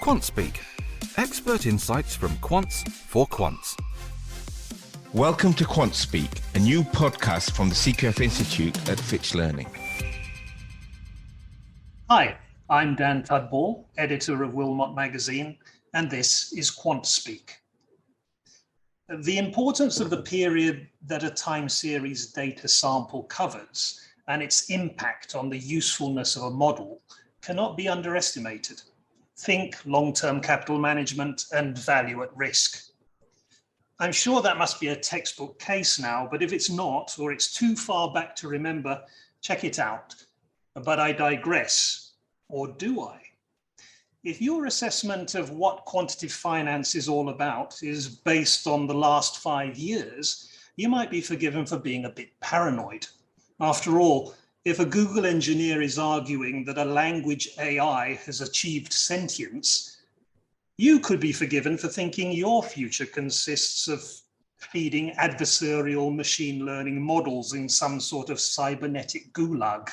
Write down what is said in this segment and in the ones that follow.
QuantSpeak, expert insights from quants for quants. Welcome to QuantSpeak, a new podcast from the CQF Institute at Fitch Learning. Hi, I'm Dan Tudball, editor of Wilmot Magazine, and this is QuantSpeak. The importance of the period that a time series data sample covers and its impact on the usefulness of a model cannot be underestimated. Think long-term capital management and value at risk. I'm sure that must be a textbook case now, but if it's not, or it's too far back to remember, check it out. But I digress, or do I? If your assessment of what quantitative finance is all about is based on the last 5 years, you might be forgiven for being a bit paranoid. After all, if a Google engineer is arguing that a language AI has achieved sentience, you could be forgiven for thinking your future consists of feeding adversarial machine learning models in some sort of cybernetic gulag.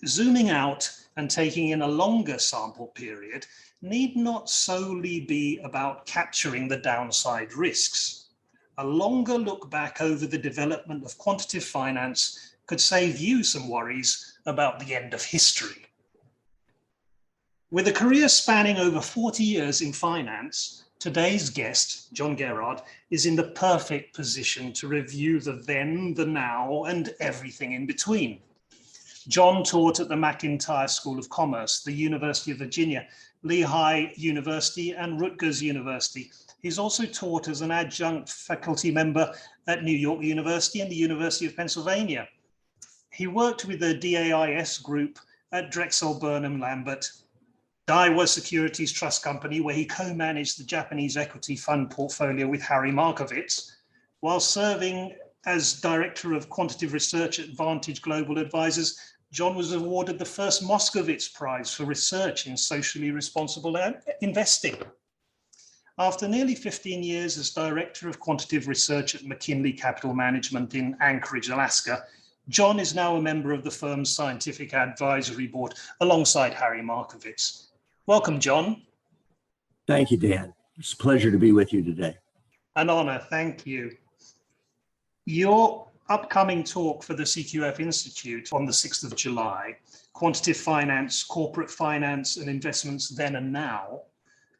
Zooming out and taking in a longer sample period need not solely be about capturing the downside risks. A longer look back over the development of quantitative finance could save you some worries about the end of history. With a career spanning over 40 years in finance, today's guest, John Guerard, is in the perfect position to review the then, the now, and everything in between. John taught at the McIntire School of Commerce, the University of Virginia, Lehigh University, and Rutgers University. He's also taught as an adjunct faculty member at New York University and the University of Pennsylvania. He worked with the DAIS group at Drexel Burnham Lambert, Daiwa Securities Trust Company, where he co-managed the Japanese equity fund portfolio with Harry Markowitz, while serving as Director of Quantitative Research at Vantage Global Advisors. John was awarded the first Moscowitz Prize for research in socially responsible investing. After nearly 15 years as Director of Quantitative Research at McKinley Capital Management in Anchorage, Alaska, John is now a member of the firm's Scientific Advisory Board alongside Harry Markowitz. Welcome, John. Thank you, Dan. It's a pleasure to be with you today. An honor, thank you. Your upcoming talk for the CQF Institute on the 6th of July, Quantitative Finance, Corporate Finance and Investments Then and Now,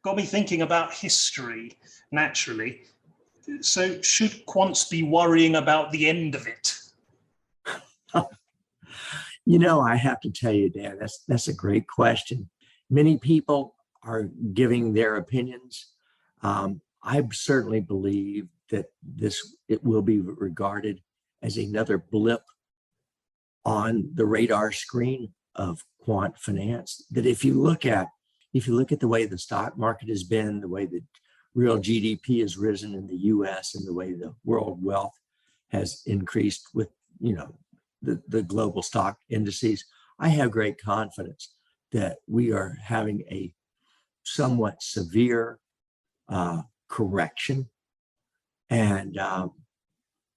got me thinking about history, naturally. So should quants be worrying about the end of it? You know, I have to tell you, Dan, that's a great question. Many people are giving their opinions. I certainly believe that it will be regarded as another blip on the radar screen of quant finance. That if you look at the way the stock market has been, the way that real GDP has risen in the US, and the way the world wealth has increased with, the global stock indices, I have great confidence that we are having a somewhat severe correction. And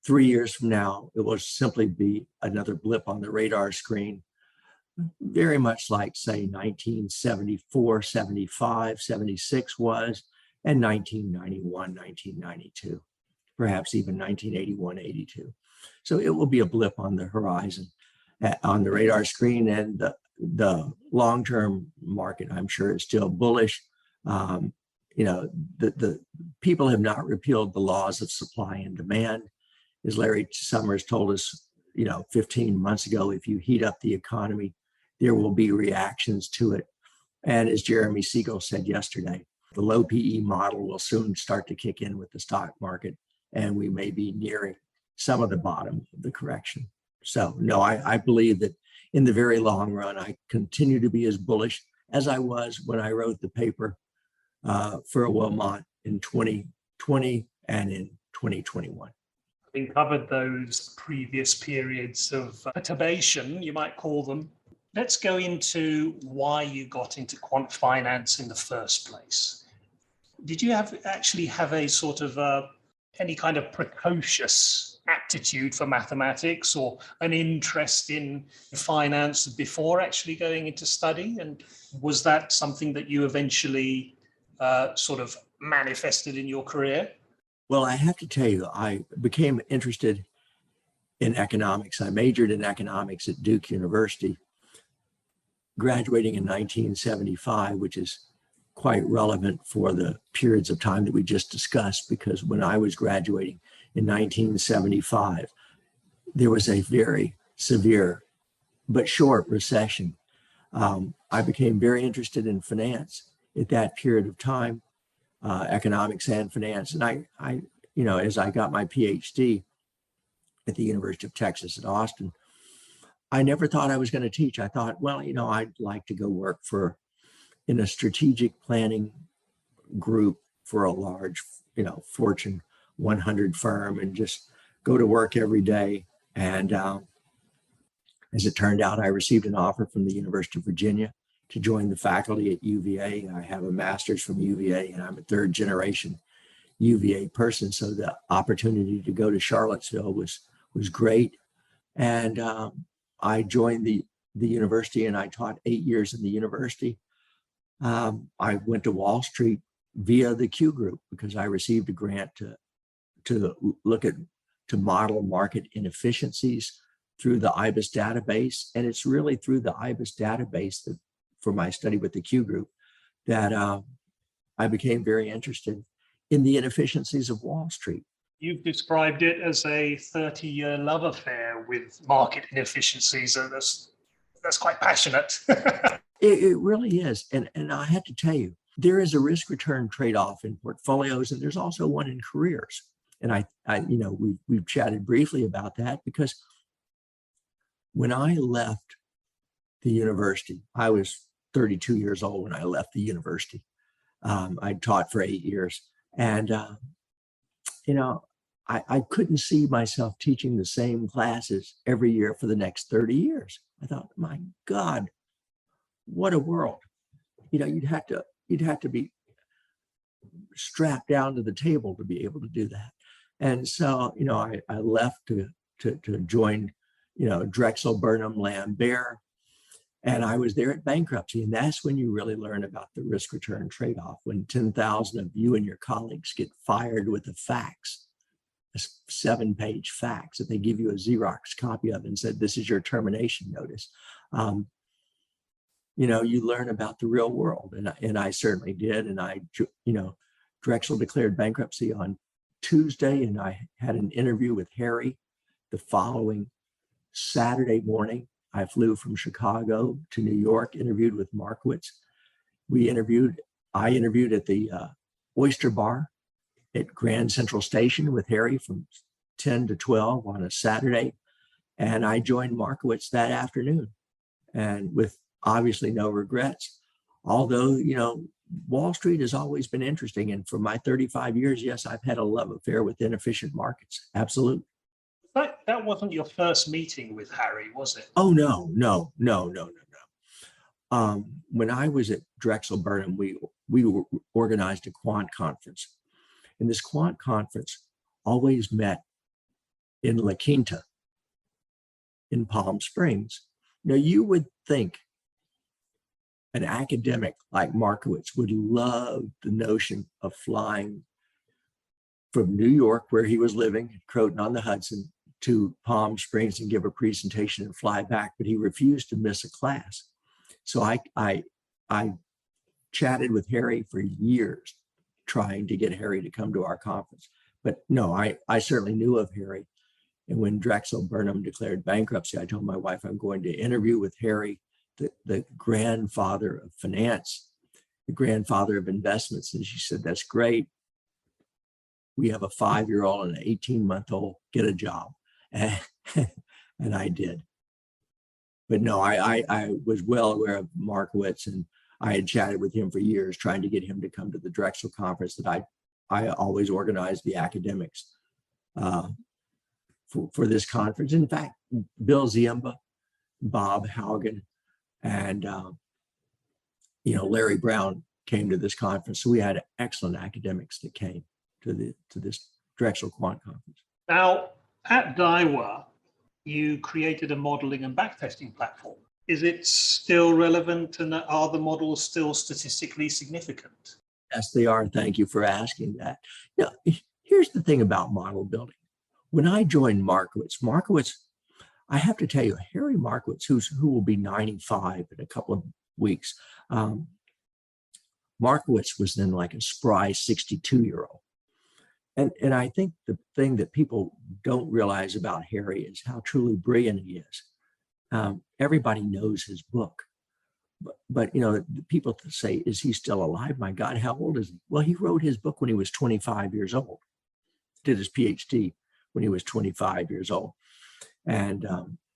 3 years from now, it will simply be another blip on the radar screen, very much like, say, 1974, 75, 76 was, and 1991, 1992, perhaps even 1981, 82. So it will be a blip on the horizon, on the radar screen, and the long-term market, I'm sure, is still bullish. The people have not repealed the laws of supply and demand. As Larry Summers told us, 15 months ago, if you heat up the economy, there will be reactions to it. And as Jeremy Siegel said yesterday, the low PE model will soon start to kick in with the stock market, and we may be nearing some of the bottom of the correction. So no, I believe that in the very long run, I continue to be as bullish as I was when I wrote the paper for Wilmot in 2020 and in 2021. Having covered those previous periods of perturbation, you might call them, let's go into why you got into quant finance in the first place. Did you actually have a sort of any kind of precocious aptitude for mathematics or an interest in finance before actually going into study? And was that something that you eventually sort of manifested in your career? Well, I have to tell you, I became interested in economics. I majored in economics at Duke University, graduating in 1975, which is quite relevant for the periods of time that we just discussed, because when I was graduating in 1975, there was a very severe but short recession. I became very interested in finance at that period of time, economics and finance. And I, as I got my PhD at the University of Texas at Austin, I never thought I was going to teach. I thought, well, I'd like to go work in a strategic planning group for a large, Fortune 100 firm and just go to work every day. And as it turned out, I received an offer from the University of Virginia to join the faculty at UVA. I have a master's from UVA, and I'm a third generation UVA person. So the opportunity to go to Charlottesville was great. And I joined the university, and I taught 8 years in the university. I went to Wall Street via the Q Group because I received a grant to model market inefficiencies through the IBIS database. And it's really through the IBIS database that, for my study with the Q Group, that I became very interested in the inefficiencies of Wall Street. You've described it as a 30-year love affair with market inefficiencies, and that's quite passionate. It really is. And I have to tell you, there is a risk-return trade-off in portfolios, and there's also one in careers. And we've chatted briefly about that, because when I left the university, I was 32 years old when I left the university. I taught for 8 years, and I couldn't see myself teaching the same classes every year for the next 30 years. I thought, my God, what a world. You'd have to be strapped down to the table to be able to do that. And so, I left to join, Drexel, Burnham, Lambert, and I was there at bankruptcy. And that's when you really learn about the risk return trade-off, when 10,000 of you and your colleagues get fired with a fax, a 7-page fax that they give you a Xerox copy of and said, this is your termination notice. You learn about the real world. And I certainly did. And Drexel declared bankruptcy on Tuesday, and I had an interview with Harry the following Saturday morning. I flew from Chicago to New York, interviewed with Markowitz. I interviewed at the Oyster Bar at Grand Central Station with Harry from 10 to 12 on a Saturday. And I joined Markowitz that afternoon, and with obviously no regrets. Although, Wall Street has always been interesting. And for my 35 years, yes, I've had a love affair with inefficient markets. Absolutely. That wasn't your first meeting with Harry, was it? Oh, no. When I was at Drexel Burnham, we organized a quant conference. And this quant conference always met in La Quinta in Palm Springs. Now, you would think an academic like Markowitz would love the notion of flying from New York, where he was living, at Croton-on-the-Hudson, to Palm Springs and give a presentation and fly back, but he refused to miss a class. So I chatted with Harry for years, trying to get Harry to come to our conference. But no, I certainly knew of Harry. And when Drexel Burnham declared bankruptcy, I told my wife, I'm going to interview with Harry, the grandfather of finance, the grandfather of investments. And she said, that's great. We have a 5-year-old and an 18-month-old, get a job. And I did. But no, I was well aware of Markowitz, and I had chatted with him for years, trying to get him to come to the Drexel conference that I always organized the academics for this conference. In fact, Bill Ziemba, Bob Haugen, and Larry Brown came to this conference. So we had excellent academics that came to this Drexel Quant Conference. Now, At Daiwa, you created a modeling and backtesting platform. Is it still relevant, and are the models still statistically significant? Yes, they are. Thank you for asking that. Now, here's the thing about model building. When I joined Markowitz, I have to tell you, Harry Markowitz, who will be 95 in a couple of weeks, Markowitz was then like a spry 62-year-old. And I think the thing that people don't realize about Harry is how truly brilliant he is. Everybody knows his book. But people say, is he still alive? My God, how old is he? Well, he wrote his book when he was 25 years old, did his PhD when he was 25 years old and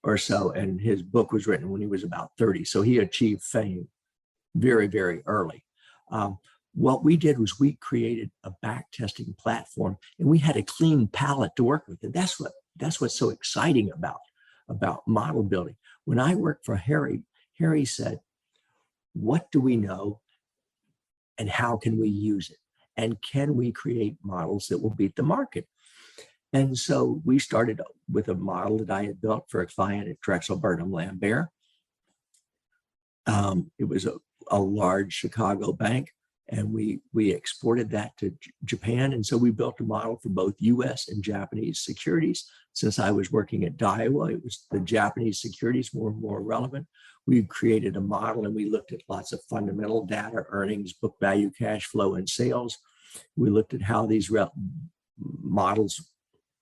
or so. And his book was written when he was about 30. So he achieved fame very, very early. What we did was we created a back testing platform, and we had a clean palette to work with. And that's what's so exciting about model building. When I worked for Harry said, what do we know and how can we use it? And can we create models that will beat the market? And so we started with a model that I had built for a client at Drexel Burnham Lambert. It was a large Chicago bank, and we exported that to Japan. And so we built a model for both US and Japanese securities. Since I was working at Daiwa, it was the Japanese securities were more relevant. We created a model, and we looked at lots of fundamental data, earnings, book value, cash flow, and sales. We looked at how these models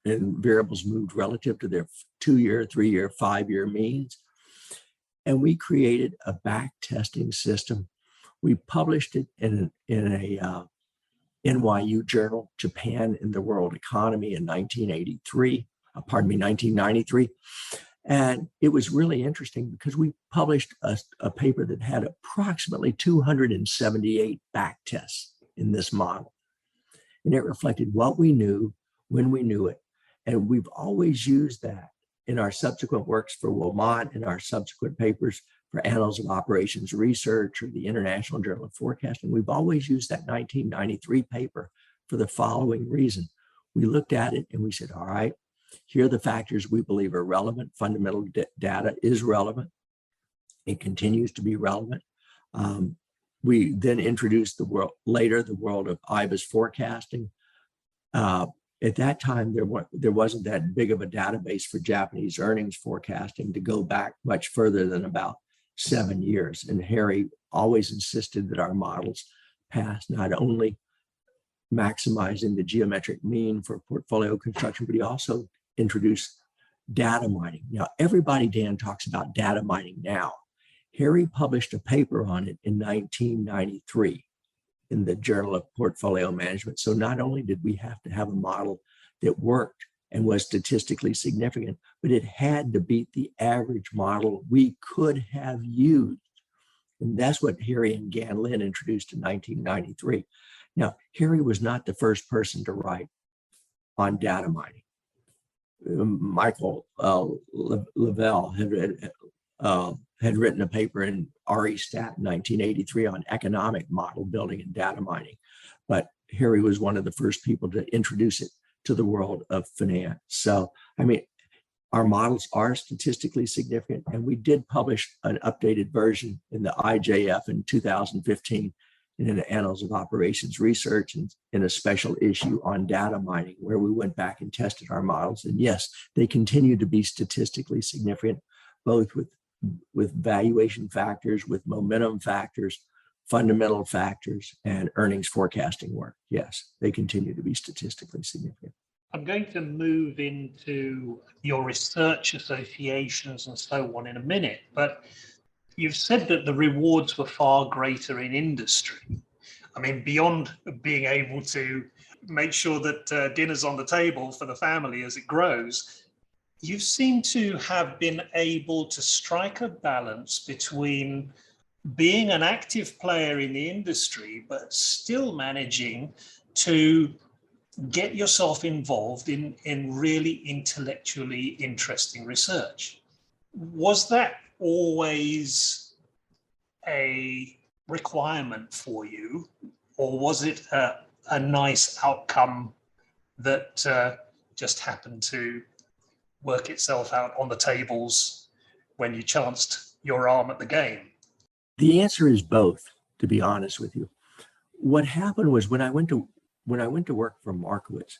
and variables moved relative to their 2-year, 3-year, 5-year means. And we created a back testing system. We published it in a NYU journal, Japan in the World Economy in 1993. And it was really interesting because we published a paper that had approximately 278 back tests in this model. And it reflected what we knew, when we knew it. And we've always used that in our subsequent works for Wilmot and our subsequent papers for Annals of Operations Research or the International Journal of Forecasting. We've always used that 1993 paper for the following reason. We looked at it and we said, all right, here are the factors we believe are relevant. Fundamental data is relevant. It continues to be relevant. We then introduced the world of IBIS forecasting. At that time, there wasn't that big of a database for Japanese earnings forecasting to go back much further than about 7 years. And Harry always insisted that our models pass not only maximizing the geometric mean for portfolio construction, but he also introduced data mining. Now, everybody, Dan, talks about data mining now. Harry published a paper on it in 1993 in the Journal of Portfolio Management. So not only did we have to have a model that worked and was statistically significant, but it had to beat the average model we could have used. And that's what Harry and Gan Lin introduced in 1993. Now, Harry was not the first person to write on data mining. Michael Lavelle had written a paper in RE Stat in 1983 on economic model building and data mining. But Harry was one of the first people to introduce it to the world of finance. So, I mean, our models are statistically significant, and we did publish an updated version in the IJF in 2015 and in the Annals of Operations Research and in a special issue on data mining, where we went back and tested our models. And yes, they continue to be statistically significant, both with valuation factors, with momentum factors, fundamental factors, and earnings forecasting work. Yes, they continue to be statistically significant. I'm going to move into your research associations and so on in a minute, but you've said that the rewards were far greater in industry. I mean, beyond being able to make sure that dinner's on the table for the family as it grows, you seem to have been able to strike a balance between being an active player in the industry, but still managing to get yourself involved in really intellectually interesting research. Was that always a requirement for you, or was it a nice outcome that just happened to work itself out on the tables when you chanced your arm at the game? The answer is both, to be honest with you. What happened was when I went to work for Markowitz,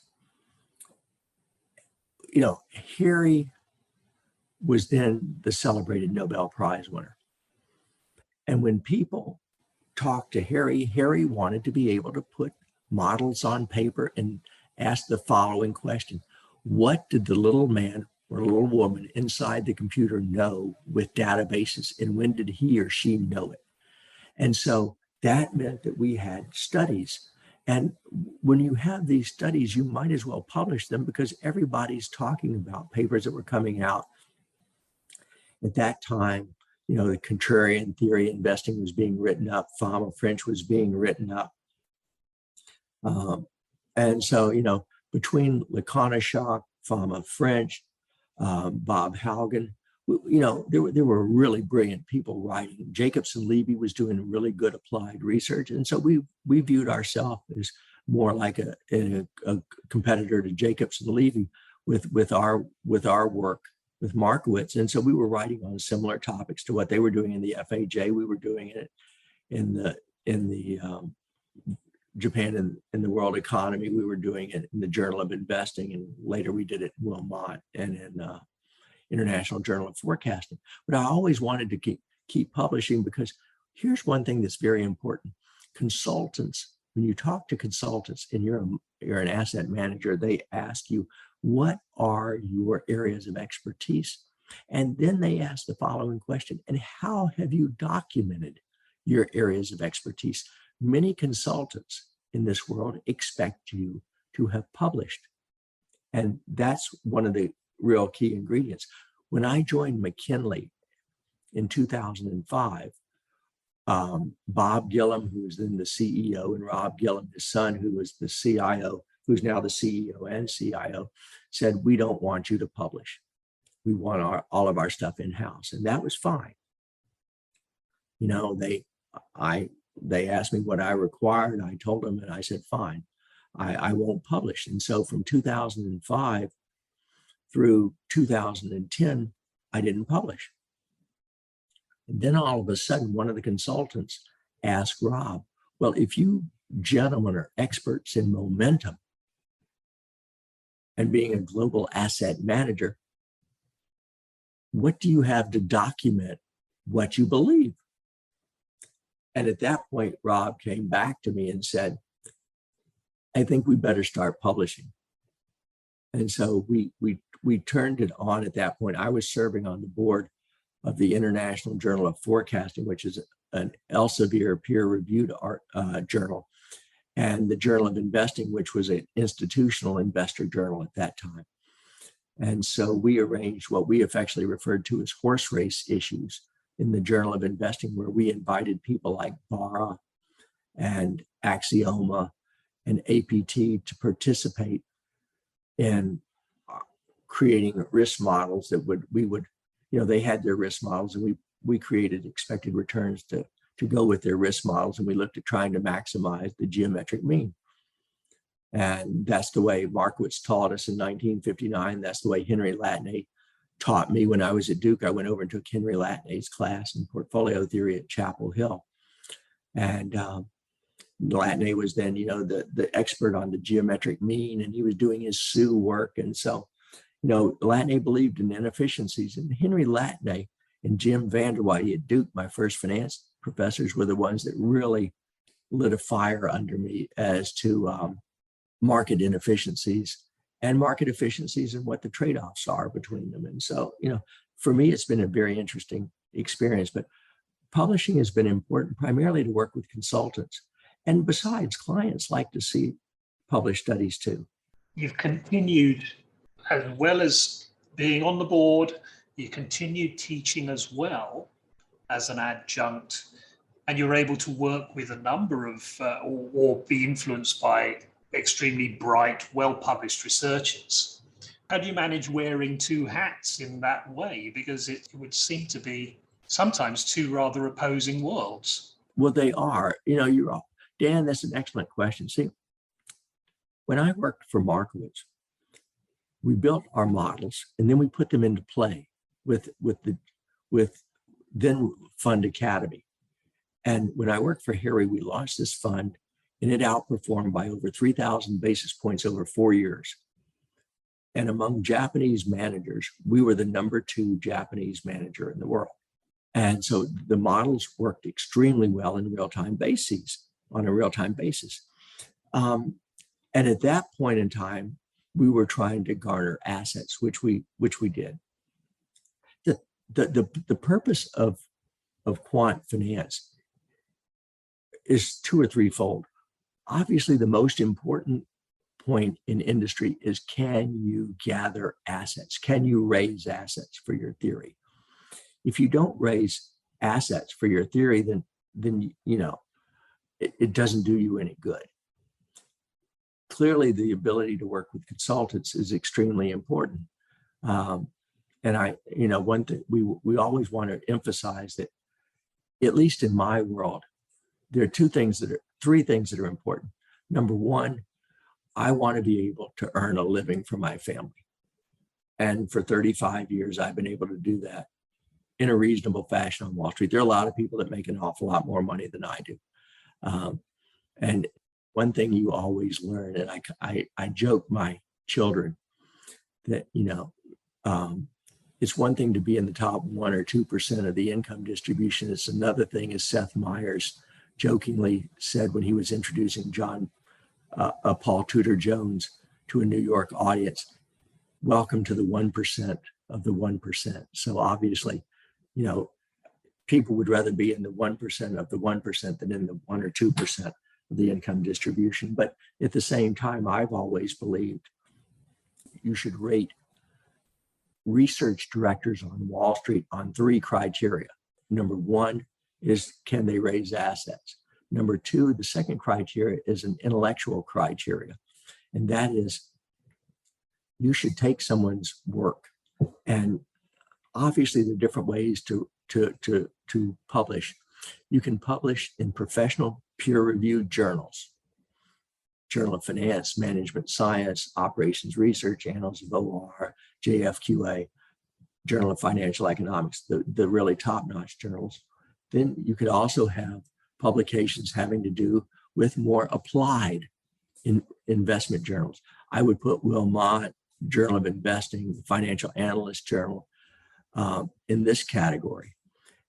Harry was then the celebrated Nobel Prize winner. And when people talked to Harry, Harry wanted to be able to put models on paper and ask the following question: what did the little man or little woman inside the computer know with databases, and when did he or she know it? And so that meant that we had studies. And when you have these studies, you might as well publish them, because everybody's talking about papers that were coming out. At that time, the contrarian theory investing was being written up, Fama French was being written up. And so, between Laconishok, Fama French, Bob Haugen, there were really brilliant people writing. Jacobson Levy was doing really good applied research. And so we viewed ourselves as more like a competitor to Jacobson Levy with our work with Markowitz. And so we were writing on similar topics to what they were doing in the FAJ. We were doing it in the Japan and the World Economy. We were doing it in the Journal of Investing, and later we did it in Wilmot and in International Journal of Forecasting. But I always wanted to keep publishing, because here's one thing that's very important. Consultants, when you talk to consultants and you're an asset manager, they ask you, what are your areas of expertise? And then they ask the following question: and how have you documented your areas of expertise? Many consultants in this world expect you to have published. And that's one of the real key ingredients. When I joined McKinley in 2005, Bob Gillum, who was then the CEO, and Rob Gillum, his son, who was the CIO, who's now the CEO and CIO, said, we don't want you to publish. We want all of our stuff in-house. And that was fine. They asked me what I required. I told them, and I said, fine, I won't publish. And so from 2005 through 2010, I didn't publish. And then all of a sudden, one of the consultants asked Rob, well, if you gentlemen are experts in momentum and being a global asset manager, what do you have to document what you believe? And at that point, Rob came back to me and said, I think we better start publishing. And so we turned it on at that point. I was serving on the board of the International Journal of Forecasting, which is an Elsevier peer-reviewed journal, and the Journal of Investing, which was an institutional investor journal at that time. And so we arranged what we affectionately referred to as horse race issues in the Journal of Investing, where we invited people like Barra and Axioma and APT to participate in creating risk models that they had their risk models, and we created expected returns to go with their risk models, and we looked at trying to maximize the geometric mean. And that's the way Markowitz taught us in 1959. That's the way Henry Latney taught me when I was at Duke. I went over and took Henry Latney's class in portfolio theory at Chapel Hill. And Latney was then, the expert on the geometric mean, and he was doing his Sioux work. And so, Latney believed in inefficiencies. And Henry Latney and Jim Vanderwaaide at Duke, my first finance professors, were the ones that really lit a fire under me as to market inefficiencies and what the trade-offs are between them. And so, for me, it's been a very interesting experience. But publishing has been important primarily to work with consultants. And besides, clients like to see published studies too. You've continued, as well as being on the board, you continued teaching as well as an adjunct, and you're able to work with a number of, or be influenced by extremely bright, well-published researchers. How do you manage wearing two hats in that way? Because it would seem to be sometimes two rather opposing worlds. Well, they are. Dan, that's an excellent question. See, when I worked for Markowitz, we built our models, and then we put them into play with then Fund Academy. And when I worked for Harry, we launched this fund, and it outperformed by over 3,000 basis points over 4 years. And among Japanese managers, we were the #2 Japanese manager in the world. And so the models worked extremely well in real-time basis, on a real-time basis. And at that point in time, we were trying to garner assets, which we did. The purpose of quant finance is 2 or 3-fold. Obviously, the most important point in industry is, can you gather assets? Can you raise assets for your theory? If you don't raise assets for your theory, then it doesn't do you any good. Clearly, the ability to work with consultants is extremely important. And one thing we always want to emphasize that, at least in my world, there are 3 things that are important. Number one, I want to be able to earn a living for my family. And for 35 years, I've been able to do that in a reasonable fashion on Wall Street. There are a lot of people that make an awful lot more money than I do. And one thing you always learn, and I joke my children that, it's one thing to be in the top 1 or 2% of the income distribution. It's another thing, as Seth Meyers jokingly said when he was introducing Paul Tudor Jones to a New York audience, welcome to the 1% of the 1%. So obviously, people would rather be in the 1% of the 1% than in the 1 or 2% of the income distribution. But at the same time, I've always believed you should rate research directors on Wall Street on 3 criteria. Number 1 is, can they raise assets? Number 2, the second criteria is an intellectual criteria. And that is, you should take someone's work. And obviously there are different ways to publish. You can publish in professional peer-reviewed journals, Journal of Finance, Management Science, Operations Research, Annals of OR, JFQA, Journal of Financial Economics, the really top-notch journals. Then you could also have publications having to do with more applied investment journals. I would put Wilmot, Journal of Investing, the Financial Analyst Journal in this category.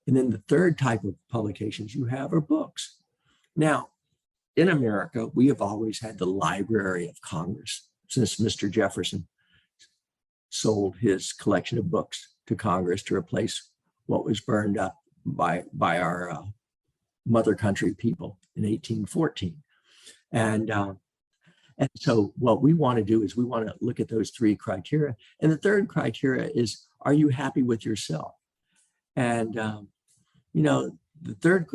And then the third type of publications you have are books. Now, in America, we have always had the Library of Congress since Mr. Jefferson sold his collection of books to Congress to replace what was burned up by our mother country people in 1814. And so what we want to do is we want to look at those 3 criteria. And the third criteria is, are you happy with yourself? And, the third,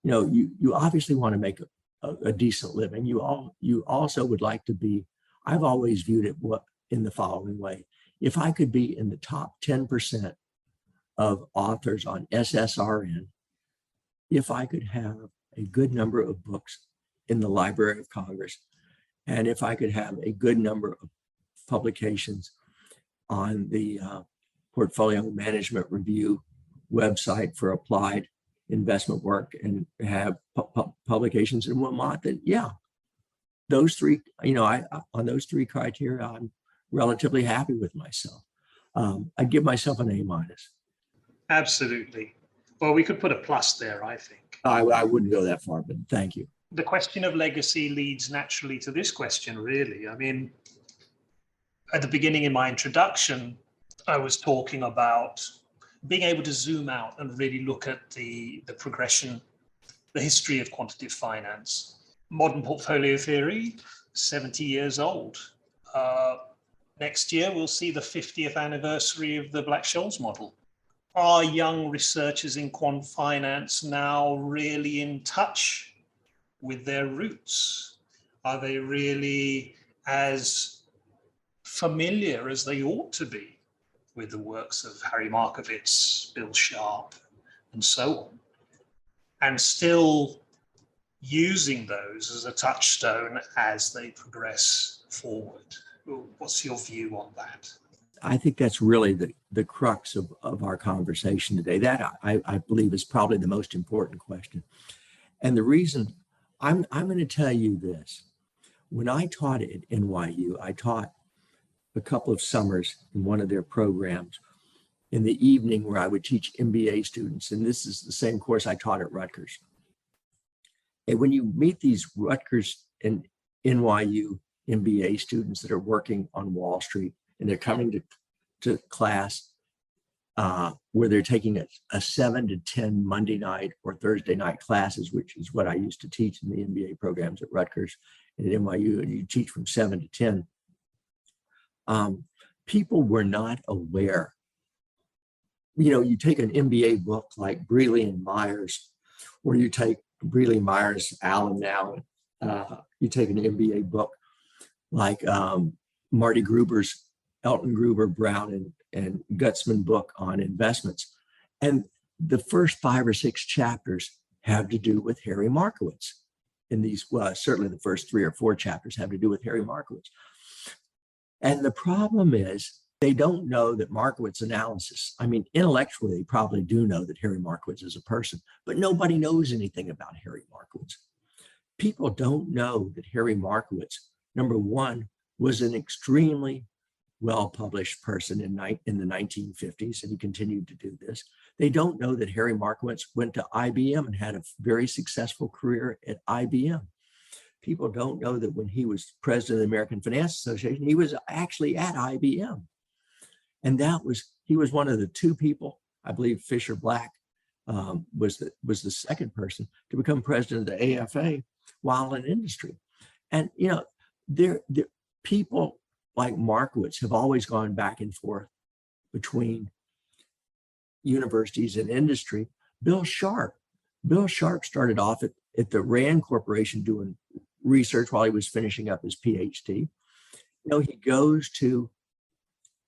you obviously want to make a decent living. You also would like to be, I've always viewed it in the following way. If I could be in the top 10% of authors on SSRN, if I could have a good number of books in the Library of Congress, and if I could have a good number of publications on the Portfolio Management Review website for applied investment work, and have publications in Wilmot, then those 3, on those 3 criteria, I'm relatively happy with myself. I'd give myself an A-. Absolutely. Well, we could put a plus there, I think. I wouldn't go that far, but thank you. The question of legacy leads naturally to this question, really. I mean, at the beginning in my introduction, I was talking about being able to zoom out and really look at the progression, the history of quantitative finance. Modern portfolio theory, 70 years old. Next year, we'll see the 50th anniversary of the Black-Scholes model. Are young researchers in quant finance now really in touch with their roots? Are they really as familiar as they ought to be with the works of Harry Markowitz, Bill Sharp, and so on? And still using those as a touchstone as they progress forward. What's your view on that? I think that's really the crux of our conversation today. That I believe is probably the most important question. And the reason I'm going to tell you this. When I taught at NYU, I taught a couple of summers in one of their programs in the evening where I would teach MBA students. And this is the same course I taught at Rutgers. And when you meet these Rutgers and NYU MBA students that are working on Wall Street and they're coming to class where they're taking a 7 to 10 Monday night or Thursday night classes, which is what I used to teach in the MBA programs at Rutgers and at NYU, and you teach from 7 to 10. People were not aware. You know, you take an MBA book like Brealey and Myers, or you take Brealey, Myers, Allen now, you take an MBA book like Marty Gruber's, Elton Gruber, Brown, and Gutzman book on investments. And the first 5 or 6 chapters have to do with Harry Markowitz. In these, well, certainly the first 3 or 4 chapters have to do with Harry Markowitz. And the problem is they don't know that Markowitz analysis, I mean, intellectually, they probably do know that Harry Markowitz is a person, but nobody knows anything about Harry Markowitz. People don't know that Harry Markowitz, number one, was an extremely well-published person in the 1950s, and he continued to do this. They don't know that Harry Markowitz went to IBM and had a very successful career at IBM. People don't know that when he was president of the American Finance Association, he was actually at IBM. And he was one of the 2 people, I believe Fisher Black was the second person to become president of the AFA while in industry. And, you know, there people like Markowitz have always gone back and forth between universities and industry. Bill Sharp started off at the Rand Corporation doing research while he was finishing up his PhD. You know, he goes to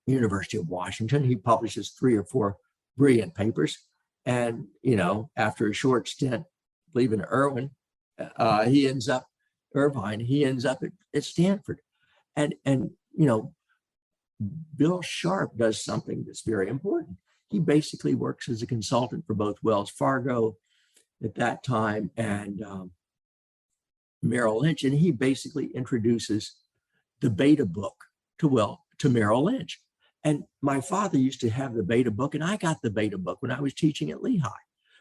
University of Washington. He publishes 3 or 4 brilliant papers. And, you know, after a short stint, I believe in Irvine, he ends up at Stanford. And you know, Bill Sharp does something that's very important. He basically works as a consultant for both Wells Fargo at that time and Merrill Lynch, and he basically introduces the beta book to Merrill Lynch. And my father used to have the beta book, and I got the beta book when I was teaching at Lehigh.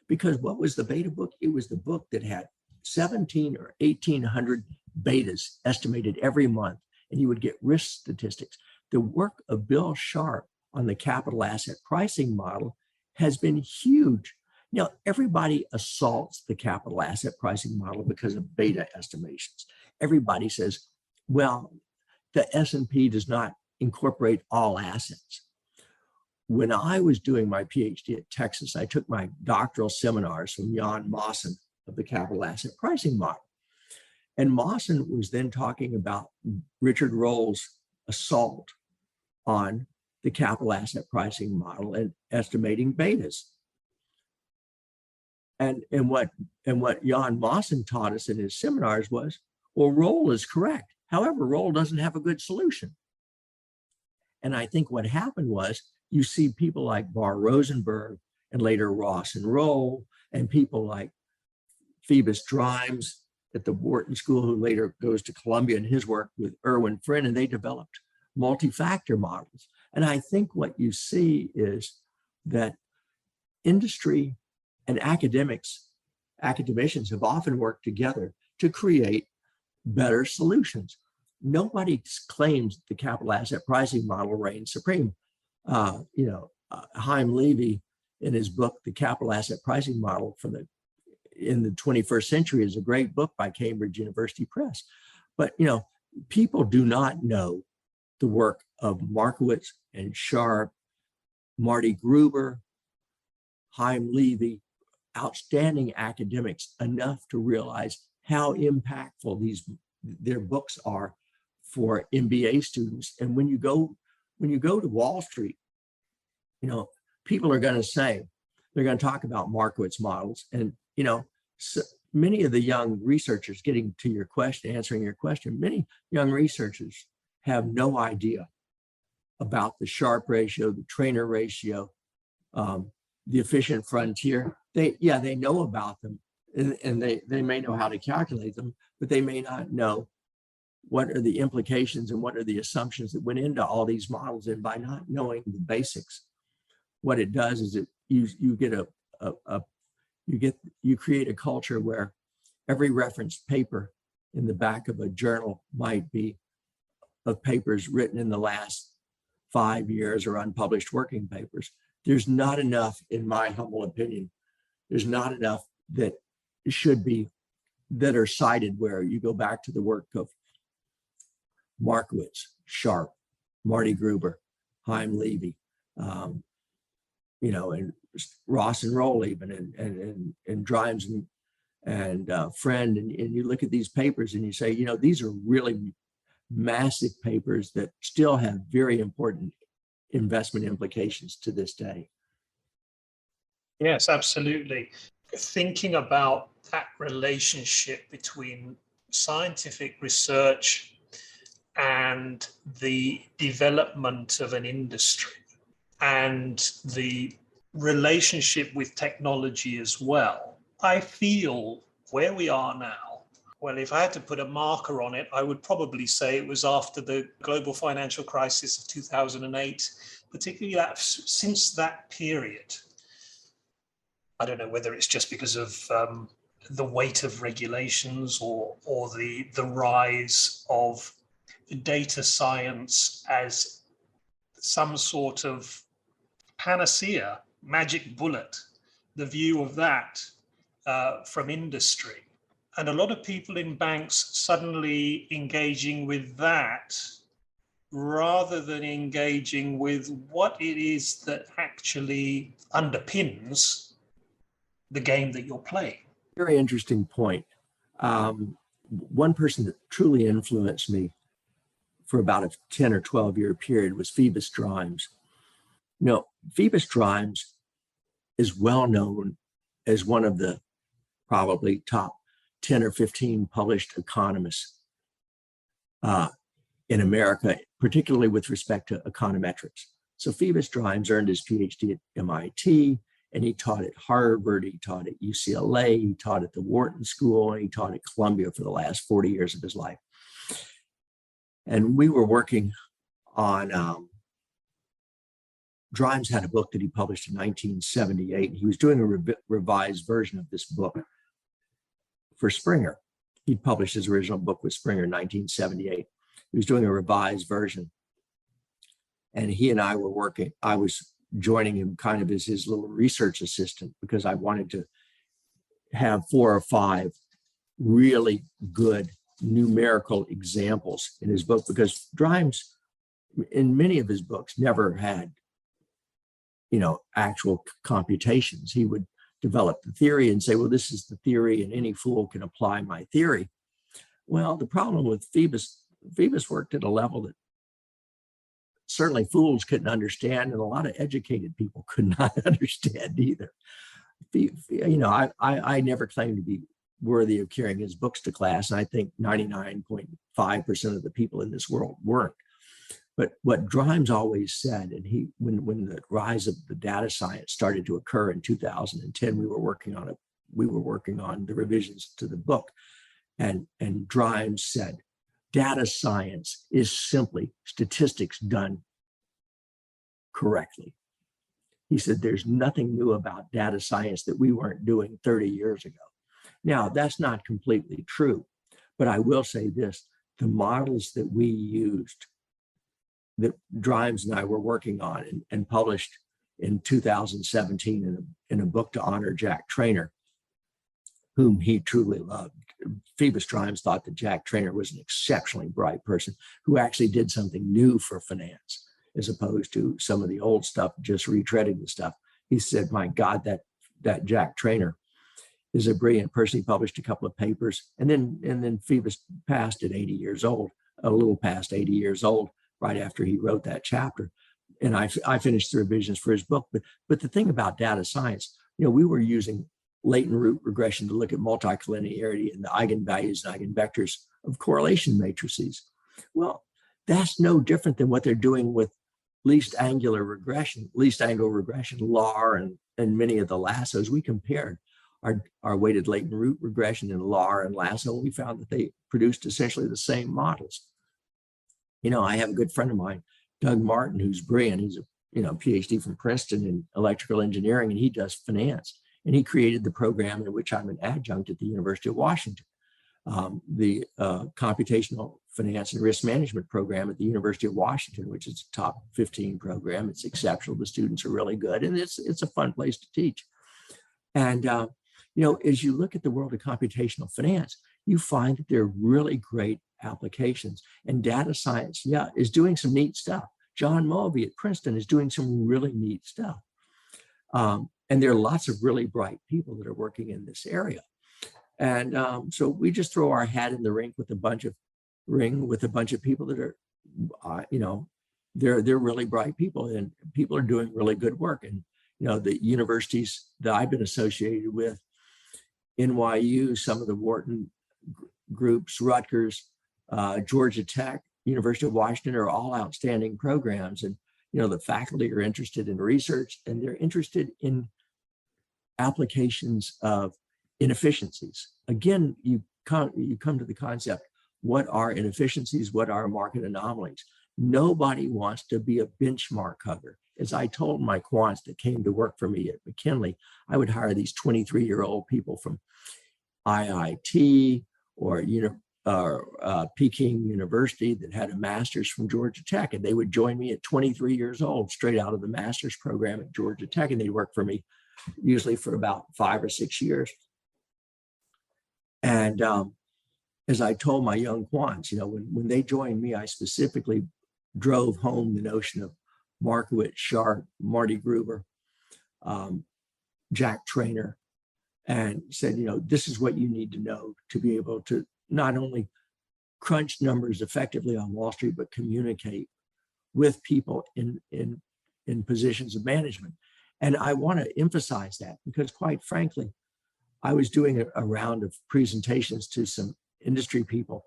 Because what was the beta book? It was the book that had 17 or 1,800 betas estimated every month, and you would get risk statistics. The work of Bill Sharp on the capital asset pricing model has been huge. Now, everybody assaults the capital asset pricing model because of beta estimations. Everybody says, well, the S&P does not incorporate all assets. When I was doing my PhD at Texas, I took my doctoral seminars from Jan Maassen of the capital asset pricing model. And Maassen was then talking about Richard Roll's assault on the capital asset pricing model and estimating betas. And what Jan Maassen taught us in his seminars was, well, Roll is correct. However, Roll doesn't have a good solution. And I think what happened was you see people like Bar Rosenberg and later Ross and Roll and people like Phoebus Drimes at the Wharton School, who later goes to Columbia, and his work with Erwin Friend, and they developed multi-factor models. And I think what you see is that industry and academicians have often worked together to create better solutions. Nobody claims the capital asset pricing model reigns supreme. Chaim Levy, in his book, The Capital Asset Pricing Model in the 21st Century, is a great book by Cambridge University Press. But, you know, people do not know the work of Markowitz and Sharp, Marty Gruber, Chaim Levy, outstanding academics, enough to realize how impactful their books are for MBA students. And when you go to Wall Street, you know, people are going to say, they're going to talk about Markowitz models. And, you know, so many of the young researchers, getting to your question, answering your question, many young researchers have no idea about the Sharpe ratio, the Trainer ratio, the efficient frontier. They know about them, and they may know how to calculate them, but they may not know what are the implications and what are the assumptions that went into all these models. And by not knowing the basics, what it does is you create a culture where every reference paper in the back of a journal might be of papers written in the last 5 years or unpublished working papers. There's not enough, in my humble opinion, there's not enough that should be, that are cited where you go back to the work of Markowitz, Sharpe, Marty Gruber, Chaim Levy, and Ross and Roll even, and Drimes and Friend, and you look at these papers and you say, these are really massive papers that still have very important investment implications to this day. Yes, absolutely. Thinking about that relationship between scientific research and the development of an industry and the relationship with technology as well, I feel where we are now, well, if I had to put a marker on it, I would probably say it was after the global financial crisis of 2008, particularly since that period. I don't know whether it's just because of the weight of regulations or the rise of data science as some sort of panacea, magic bullet, the view of that from industry. And a lot of people in banks suddenly engaging with that rather than engaging with what it is that actually underpins the game that you're playing. Very interesting point. One person that truly influenced me for about a 10 or 12 year period was Phoebus Drimes. Phoebus Drimes is well known as one of the probably top 10 or 15 published economists in America, particularly with respect to econometrics. So Phoebus Drimes earned his PhD at MIT, and he taught at Harvard, he taught at UCLA, he taught at the Wharton School, and he taught at Columbia for the last 40 years of his life. And we were working on, Drimes had a book that he published in 1978. He was doing a revised version of this book for Springer. He'd published his original book with Springer in 1978. He was doing a revised version. And he and I were working, I was joining him kind of as his little research assistant because I wanted to have 4 or 5 really good numerical examples in his book, because Drimes, in many of his books, never had, actual computations. He would develop the theory and say, well, this is the theory and any fool can apply my theory. Well, the problem with Phoebus worked at a level that certainly fools couldn't understand, and a lot of educated people could not understand either. I never claimed to be worthy of carrying his books to class, and I think 99.5% of the people in this world weren't. But what Drimes always said, and when the rise of the data science started to occur in 2010, we were working on the revisions to the book, and Drimes said, data science is simply statistics done correctly. He said, there's nothing new about data science that we weren't doing 30 years ago. Now, that's not completely true, but I will say this, the models that we used, that Drimes and I were working on and published in 2017 in a book to honor Jack Trainer, whom he truly loved. Phoebus Drimes thought that Jack Trainer was an exceptionally bright person who actually did something new for finance, as opposed to some of the old stuff, just retreading the stuff. He said, my God, that Jack Trainer is a brilliant person. He published a couple of papers, and then Phoebus passed at 80 years old, a little past 80 years old, right after he wrote that chapter. And I finished the revisions for his book. But the thing about data science, we were using latent root regression to look at multicollinearity and the eigenvalues and eigenvectors of correlation matrices. Well, That's no different than what they're doing with least angular regression, LAR, and many of the lassos. We compared our weighted latent root regression in LAR and lasso, and we found that they produced essentially the same models. I have a good friend of mine, Doug Martin, who's brilliant. He's a PhD from Princeton in electrical engineering, and he does finance. And he created the program in which I'm an adjunct at the University of Washington, the computational finance and risk management program at the University of Washington, which is a top 15 program. It's exceptional. The students are really good, and it's a fun place to teach. And as you look at the world of computational finance, you find that there are really great applications. And data science, is doing some neat stuff. John Mulvey at Princeton is doing some really neat stuff. And there are lots of really bright people that are working in this area. And so we just throw our hat in the ring with a bunch of people that are, they're really bright people, and people are doing really good work. And, the universities that I've been associated with, NYU, some of the Wharton groups, Rutgers, Georgia Tech, University of Washington are all outstanding programs. And, the faculty are interested in research, and they're interested in applications of inefficiencies. Again, you come to the concept, what are inefficiencies? What are market anomalies? Nobody wants to be a benchmark hugger. As I told my quants that came to work for me at McKinley, I would hire these 23-year-old people from IIT or Peking University that had a master's from Georgia Tech, and they would join me at 23 years old, straight out of the master's program at Georgia Tech, and they'd work for me usually for about 5 or 6 years. And as I told my young quants, when they joined me, I specifically drove home the notion of Markowitz, Sharp, Marty Gruber, Jack Trainer, and said, this is what you need to know to be able to not only crunch numbers effectively on Wall Street, but communicate with people in positions of management. And I want to emphasize that because, quite frankly, I was doing a round of presentations to some industry people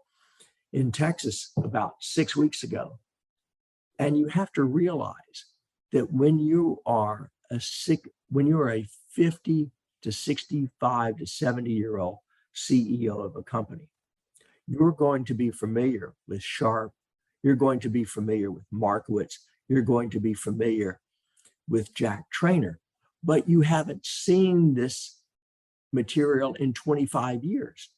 in Texas about 6 weeks ago. And you have to realize that when you are a 50 to 65 to 70-year-old CEO of a company, you're going to be familiar with Sharp, you're going to be familiar with Markowitz, you're going to be familiar with Jack Trainer, but you haven't seen this material in 25 years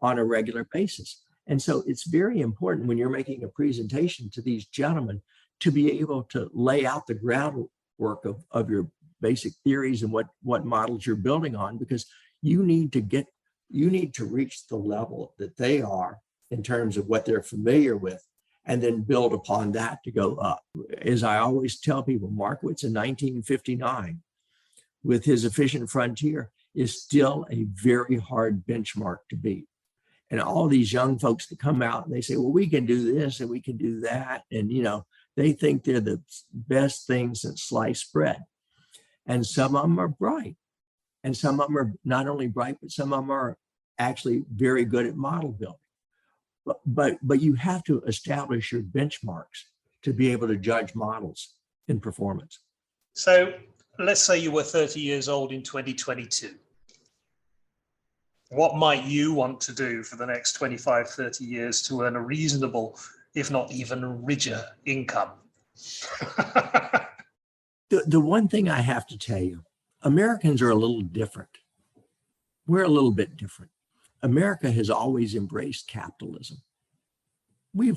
on a regular basis. And so it's very important when you're making a presentation to these gentlemen to be able to lay out the groundwork of your basic theories and what models you're building on, because you need to reach the level that they are in terms of what they're familiar with, and then build upon that to go up. As I always tell people, Markowitz in 1959, with his efficient frontier, is still a very hard benchmark to beat. And all these young folks that come out and they say, well, we can do this and we can do that. And, they think they're the best things since sliced bread. And some of them are bright. And some of them are not only bright, but some of them are actually very good at model building. But you have to establish your benchmarks to be able to judge models in performance. So let's say you were 30 years old in 2022. What might you want to do for the next 25, 30 years to earn a reasonable, if not even richer, income? The one thing I have to tell you, Americans are a little different. We're a little bit different. America has always embraced capitalism. We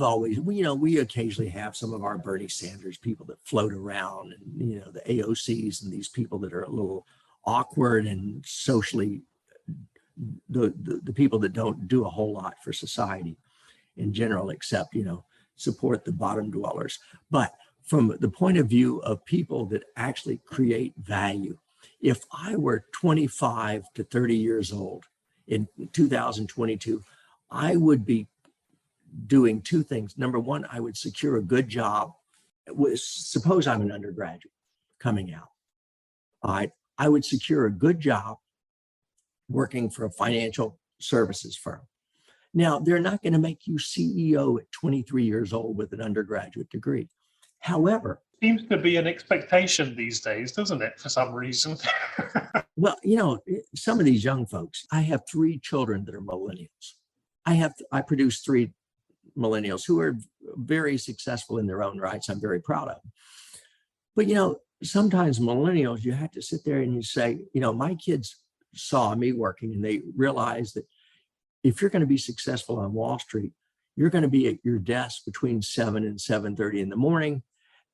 occasionally have some of our Bernie Sanders people that float around, and the AOCs and these people that are a little awkward and socially the people that don't do a whole lot for society in general, except support the bottom dwellers. But from the point of view of people that actually create value, if I were 25 to 30 years old in 2022, I would be doing two things. Number one, I would secure a good job. Suppose I'm an undergraduate coming out. I would secure a good job working for a financial services firm. Now, they're not going to make you CEO at 23 years old with an undergraduate degree. However, seems to be an expectation these days, doesn't it, for some reason? well, some of these young folks, I have 3 children that are millennials. I produce 3 millennials who are very successful in their own rights. I'm very proud of them. But, sometimes millennials, you have to sit there and you say, my kids saw me working and they realized that if you're going to be successful on Wall Street, you're going to be at your desk between 7 and 7:30 in the morning,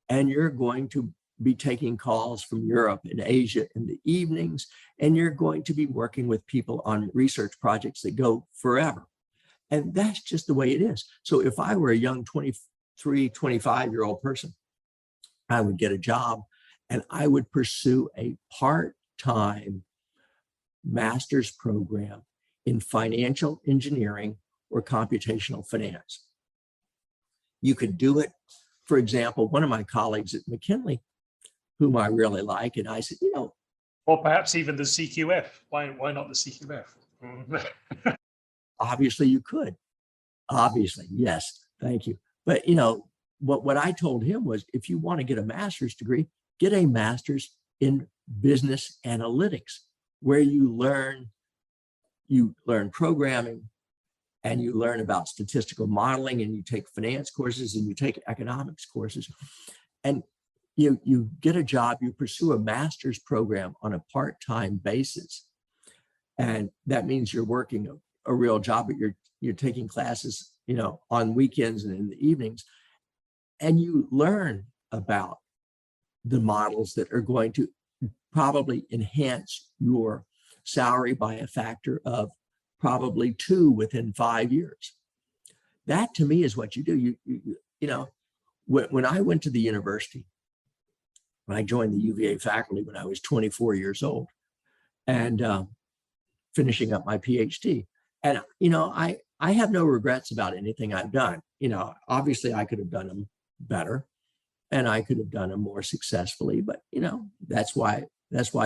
and you're going to be taking calls from Europe and Asia in the evenings, and you're going to be working with people on research projects that go forever. And that's just the way it is. So if I were a young 23, 25-year-old person, I would get a job and I would pursue a part-time master's program in financial engineering or computational finance. You could do it. For example, one of my colleagues at McKinley, whom I really like, and I said, or perhaps even the CQF. Why not the CQF? Obviously you could. Obviously, yes, thank you. But what I told him was, if you want to get a master's degree, get a master's in business analytics, where you learn programming, and you learn about statistical modeling, and you take finance courses, and you take economics courses, and you get a job, you pursue a master's program on a part-time basis. And that means you're working a real job, but you're taking classes, on weekends and in the evenings, and you learn about the models that are going to probably enhance your salary by a factor of probably 2 within 5 years. That to me is what you do. When I went to the university, when I joined the UVA faculty when I was 24 years old, and finishing up my PhD, and I have no regrets about anything I've done. Obviously I could have done them better, and I could have done them more successfully. But that's why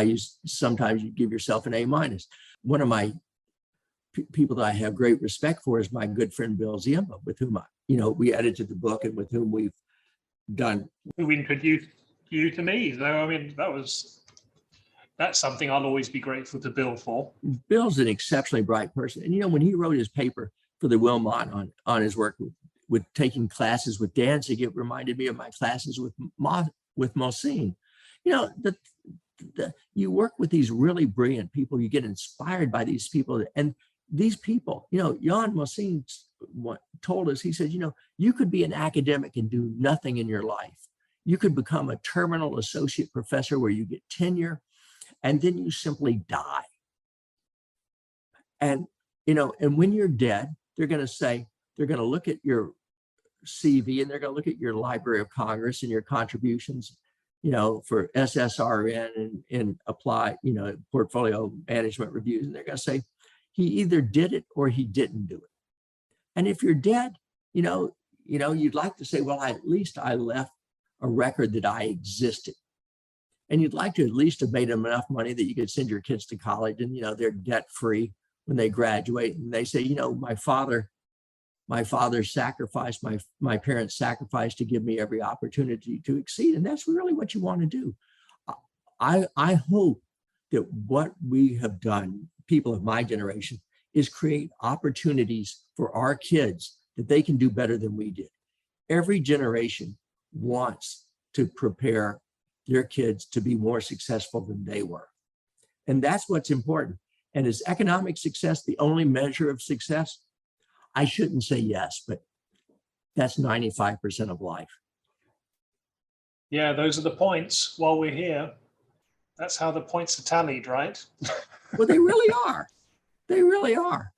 you sometimes you give yourself an A-. One of my people that I have great respect for is my good friend Bill Ziemba, with whom we edited the book and with whom we've done. Who introduced you to me? So I mean, that's something I'll always be grateful to Bill for. Bill's an exceptionally bright person, and when he wrote his paper for the Wilmot on his work with taking classes with Danzig, it reminded me of my classes with Mossine. You work with these really brilliant people, you get inspired by these people, and these people, Jan Mossine told us, he said, you could be an academic and do nothing in your life. You could become a terminal associate professor where you get tenure, and then you simply die. And when you're dead, they're going to look at your CV, and they're going to look at your Library of Congress and your contributions, for SSRN and apply, portfolio management reviews. And they're going to say, he either did it or he didn't do it. And if you're dead, you'd like to say, well, at least I left a record that I existed. And you'd like to at least have made them enough money that you could send your kids to college, and, they're debt free when they graduate. And they say, my father sacrificed, my parents sacrificed to give me every opportunity to exceed. And that's really what you want to do. I hope that what we have done, people of my generation, is create opportunities for our kids that they can do better than we did. Every generation wants to prepare their kids to be more successful than they were. And that's what's important. And is economic success the only measure of success? I shouldn't say yes, but that's 95% of life. Yeah, those are the points while we're here. That's how the points are tallied, right? Well, they really are. They really are.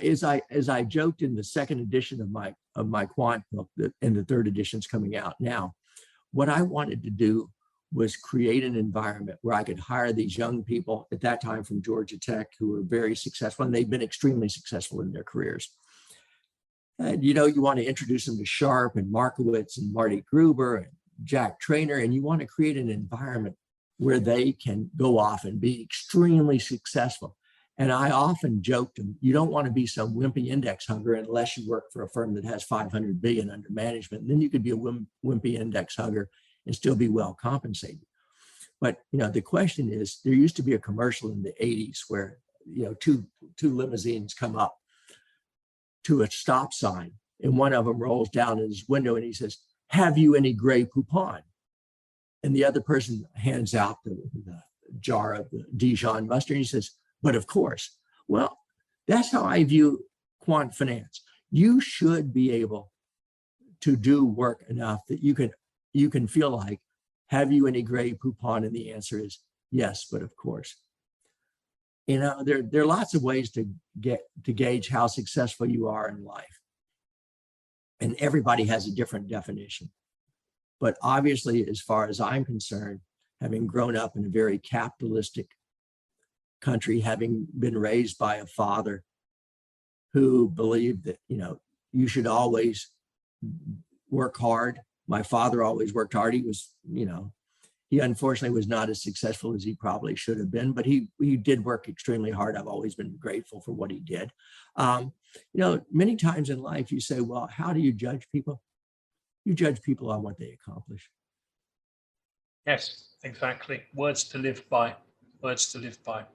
As I joked in the second edition of my quant book, and the third edition's coming out now, what I wanted to do was create an environment where I could hire these young people at that time from Georgia Tech who were very successful, and they've been extremely successful in their careers. And you want to introduce them to Sharp and Markowitz and Marty Gruber and Jack Trainer, and you want to create an environment where they can go off and be extremely successful. And I often joke to them, you don't want to be some wimpy index hugger unless you work for a firm that has 500 billion under management. And then you could be a wimpy index hugger and still be well compensated. But, the question is, there used to be a commercial in the 80s where, two limousines come up to a stop sign, and one of them rolls down in his window and he says, "Have you any Grey Poupon?" And the other person hands out the jar of the Dijon mustard and he says, "But of course." Well, that's how I view quant finance. You should be able to do work enough that you can feel like, have you any Grey Poupon? And the answer is yes, but of course. There are lots of ways to gauge how successful you are in life. And everybody has a different definition. But obviously, as far as I'm concerned, having grown up in a very capitalistic country, having been raised by a father who believed that, you should always work hard. My father always worked hard. He was, he unfortunately was not as successful as he probably should have been, but he did work extremely hard. I've always been grateful for what he did. Many times in life you say, well, how do you judge people? You judge people on what they accomplish. Yes, exactly. Words to live by. Words to live by.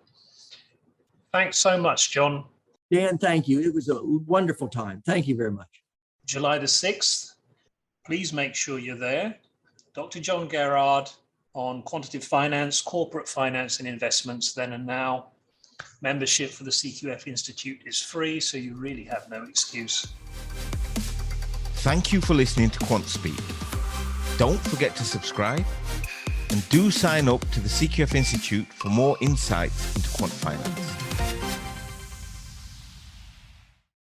Thanks so much, John. Dan, thank you. It was a wonderful time. Thank you very much. July the 6th, please make sure you're there. Dr. John Guerard on quantitative finance, corporate finance and investments then and now. Membership for the CQF Institute is free, so you really have no excuse. Thank you for listening to QuantSpeak. Don't forget to subscribe and do sign up to the CQF Institute for more insights into quant finance.